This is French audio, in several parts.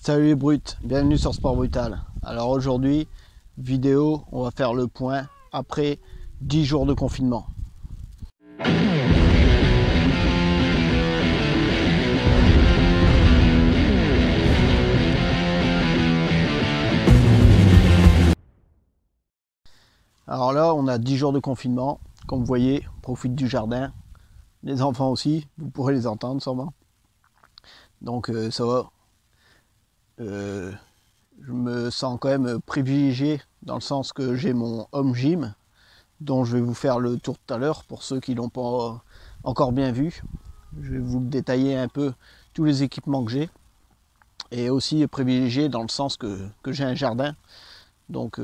Salut les brutes, bienvenue sur Sport Brutal. Alors aujourd'hui, vidéo, on va faire le point après 10 jours de confinement. Alors là, on a 10 jours de confinement. Comme vous voyez, on profite du jardin. Les enfants aussi, vous pourrez les entendre sûrement. Donc ça va. Je me sens quand même privilégié dans le sens que j'ai mon home gym dont je vais vous faire le tour tout à l'heure pour ceux qui l'ont pas encore bien vu. Je vais vous détailler un peu tous les équipements que j'ai et aussi privilégié dans le sens que j'ai un jardin, donc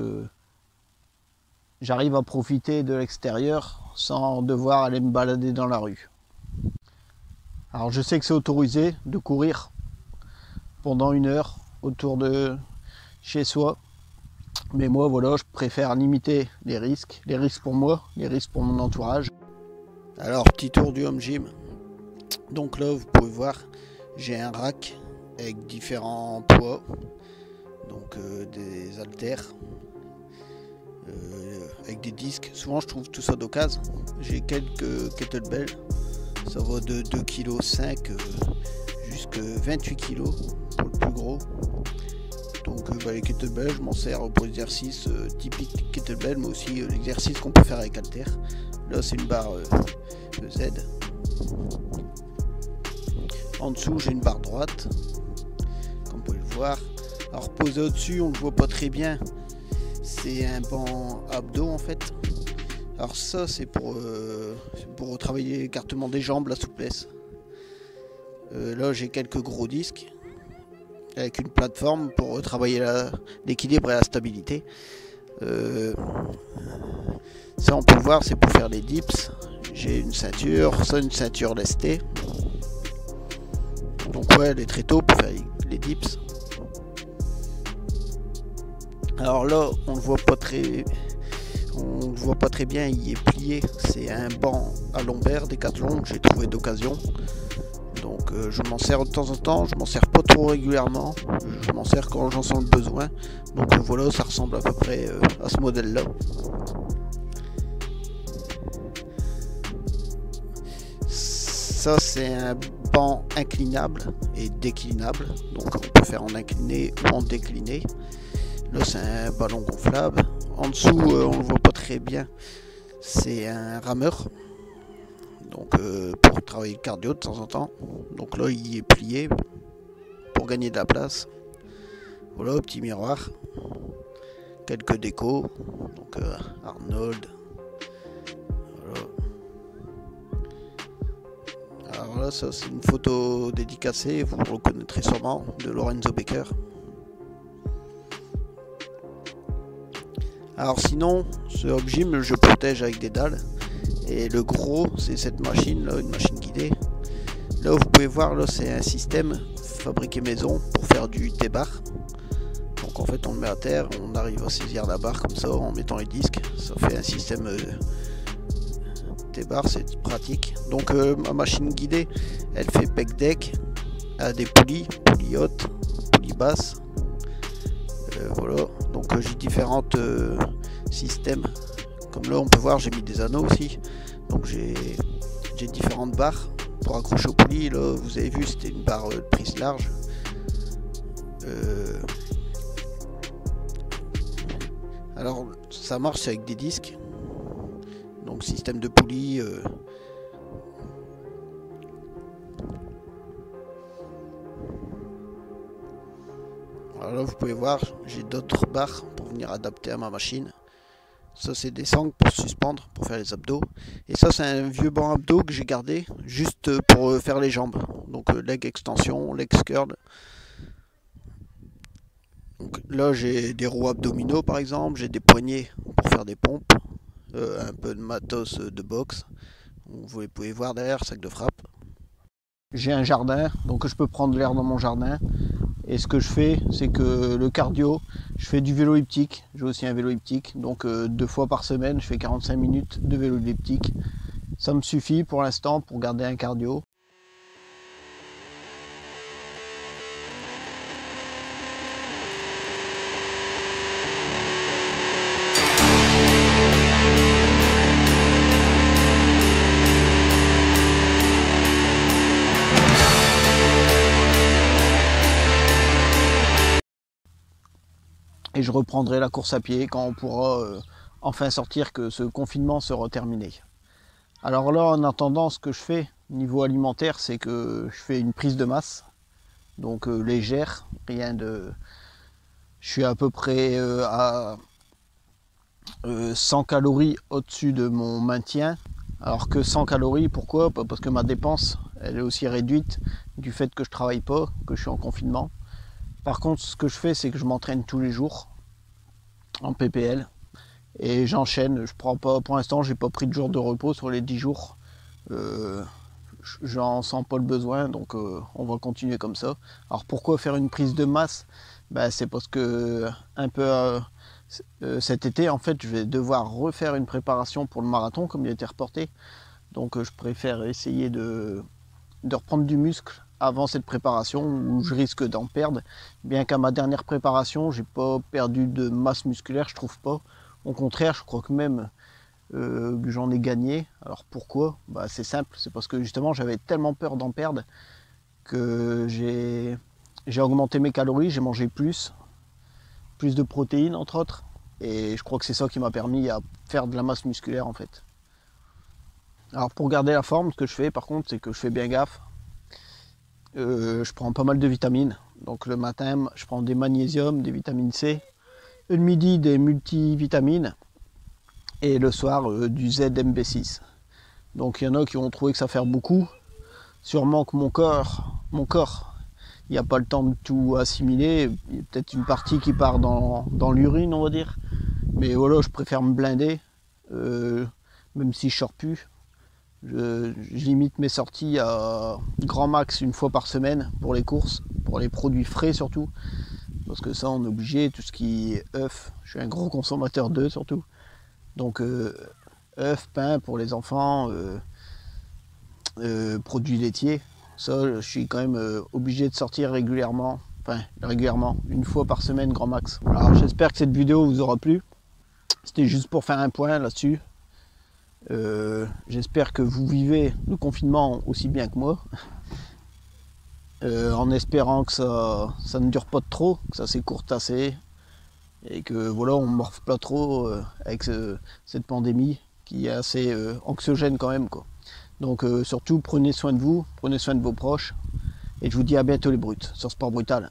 j'arrive à profiter de l'extérieur sans devoir aller me balader dans la rue. Alors je sais que c'est autorisé de courir pendant 1 heure autour de chez soi, mais moi voilà, je préfère limiter les risques pour moi, les risques pour mon entourage. Alors petit tour du home gym. Donc là vous pouvez voir, j'ai un rack avec différents poids, donc des haltères avec des disques. Souvent je trouve tout ça d'occasion. J'ai quelques kettlebells, ça va de 2,5 kg jusqu'à 28 kg pour le plus gros. Donc les kettlebells, je m'en sers pour l'exercice typique kettlebell, mais aussi l'exercice qu'on peut faire avec halter. Là c'est une barre Z. En dessous j'ai une barre droite, comme vous pouvez le voir. Alors posé au-dessus, on ne le voit pas très bien. C'est un banc abdos en fait. Alors ça c'est pour travailler l'écartement des jambes, la souplesse. Là j'ai quelques gros disques avec une plateforme pour travailler l'équilibre et la stabilité. Ça on peut le voir, c'est pour faire les dips. J'ai une ceinture, ça une ceinture lestée. Donc ouais, elle est très tôt pour faire les dips. Alors là on le voit pas très bien, il est plié. C'est un banc à lombaire Décathlon que j'ai trouvé d'occasion. Donc je m'en sers de temps en temps, je m'en sers pas trop régulièrement, je m'en sers quand j'en sens le besoin. Donc voilà, ça ressemble à peu près à ce modèle là. Ça c'est un banc inclinable et déclinable, donc on peut faire en incliné ou en décliné. Là c'est un ballon gonflable. En dessous on le voit pas très bien, c'est un rameur. Donc pour travailler le cardio de temps en temps. Donc là il est plié pour gagner de la place. Voilà, petit miroir, quelques décos, donc Arnold. Voilà. Alors là ça c'est une photo dédicacée, vous le reconnaîtrez sûrement, de Lorenzo Becker. Alors sinon ce home gym je protège avec des dalles. Et le gros, c'est cette machine là, une machine guidée. Là vous pouvez voir, là c'est un système fabriqué maison pour faire du T-bar. Donc en fait on le met à terre, on arrive à saisir la barre comme ça en mettant les disques. Ça fait un système T-bar, c'est pratique. Donc ma machine guidée, elle fait pec deck, elle a des poulies hautes, poulies basses. Voilà, donc j'ai différents systèmes. Comme là on peut voir, j'ai mis des anneaux aussi. Donc j'ai différentes barres pour accrocher aux poulies. Là vous avez vu, c'était une barre de prise large. Alors ça marche avec des disques. Donc système de poulies. Alors là vous pouvez voir, j'ai d'autres barres pour venir adapter à ma machine. Ça c'est des sangles pour suspendre, pour faire les abdos. Et ça c'est un vieux banc abdos que j'ai gardé juste pour faire les jambes. Donc leg extension, leg curl. Donc là j'ai des roues abdominaux par exemple, j'ai des poignées pour faire des pompes. Un peu de matos de boxe. Vous pouvez voir derrière, sac de frappe. J'ai un jardin, donc je peux prendre l'air dans mon jardin. Et ce que je fais, c'est que le cardio, je fais du vélo elliptique. J'ai aussi un vélo elliptique, donc 2 fois par semaine, je fais 45 minutes de vélo elliptique. Ça me suffit pour l'instant pour garder un cardio. Et je reprendrai la course à pied quand on pourra enfin sortir, que ce confinement sera terminé. Alors là, en attendant, ce que je fais niveau alimentaire, c'est que je fais une prise de masse, donc légère, rien de... Je suis à peu près à 100 calories au-dessus de mon maintien. Alors que 100 calories, pourquoi? Parce que ma dépense, elle est aussi réduite du fait que je travaille pas, que je suis en confinement. Par contre, ce que je fais, c'est que je m'entraîne tous les jours en PPL et j'enchaîne. Je prends pas, pour l'instant, j'ai pas pris de jour de repos sur les 10 jours. J'en sens pas le besoin, donc on va continuer comme ça. Alors pourquoi faire une prise de masse? C'est parce que un peu cet été, en fait, je vais devoir refaire une préparation pour le marathon, comme il a été reporté. Donc je préfère essayer de reprendre du muscle avant cette préparation, où je risque d'en perdre. Bien qu'à ma dernière préparation, j'ai pas perdu de masse musculaire, je trouve pas. Au contraire, je crois que même que j'en ai gagné. Alors pourquoi? C'est simple, c'est parce que justement j'avais tellement peur d'en perdre que j'ai augmenté mes calories, j'ai mangé plus de protéines entre autres, et je crois que c'est ça qui m'a permis à faire de la masse musculaire en fait. Alors pour garder la forme, ce que je fais par contre, c'est que je fais bien gaffe. Je prends pas mal de vitamines. Donc le matin, je prends des magnésiums, des vitamines C, le midi des multivitamines, et le soir du ZMB6. Donc il y en a qui ont trouvé que ça fait beaucoup. Sûrement que mon corps, il n'y a pas le temps de tout assimiler. Il y a peut-être une partie qui part dans l'urine, on va dire. Mais voilà, je préfère me blinder, même si je sors plus. Je limite mes sorties à grand max une fois par semaine pour les courses, pour les produits frais surtout. Parce que ça, on est obligé, tout ce qui est œufs, je suis un gros consommateur d'œufs surtout. Donc œufs, pain pour les enfants, produits laitiers. Ça, je suis quand même obligé de sortir régulièrement. Enfin, régulièrement, une fois par semaine, grand max. Alors j'espère que cette vidéo vous aura plu. C'était juste pour faire un point là-dessus. J'espère que vous vivez le confinement aussi bien que moi. En espérant que ça ne dure pas de trop, que ça s'écourte assez. Et que voilà, on ne morfle pas trop avec cette pandémie qui est assez anxiogène quand même, quoi. Donc surtout, prenez soin de vous, prenez soin de vos proches. Et je vous dis à bientôt les brutes sur Sport Brutal.